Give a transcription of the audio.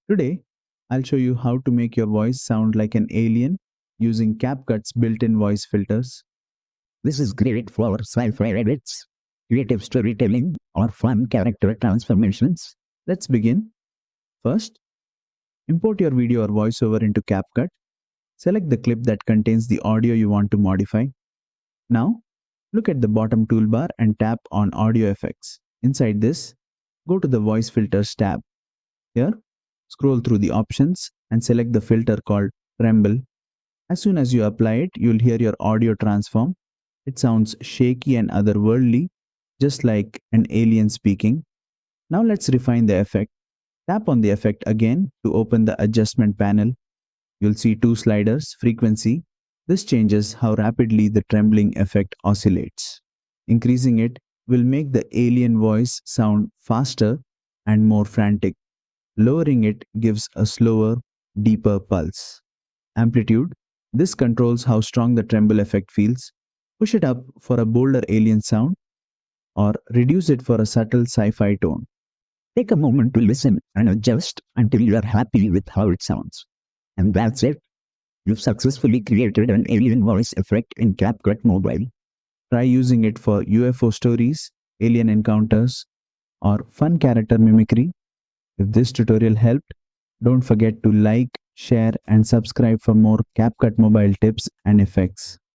Today, I'll show you how to make your voice sound like an alien using CapCut's built-in voice filters. This is great for sci-fi edits, creative storytelling, or fun character transformations. Let's begin. First, import your video or voiceover into CapCut. Select the clip that contains the audio you want to modify. Now, look at the bottom toolbar and tap on Audio Effects. Inside this, go to the Voice Filters tab. Here, scroll through the options and select the filter called Tremble. As soon as you apply it, you'll hear your audio transform. It sounds shaky and otherworldly, just like an alien speaking. Now let's refine the effect. Tap on the effect again to open the adjustment panel. You'll see two sliders, frequency. This changes how rapidly the trembling effect oscillates. Increasing it will make the alien voice sound faster and more frantic. Lowering it gives a slower, deeper pulse. Amplitude. This controls how strong the tremble effect feels. Push it up for a bolder alien sound or reduce it for a subtle sci-fi tone. Take a moment to listen and adjust until you are happy with how it sounds. And that's it. You've successfully created an alien voice effect in CapCut Mobile. Try using it for UFO stories, alien encounters, or fun character mimicry. If this tutorial helped, don't forget to like, share, and subscribe for more CapCut Mobile tips and effects.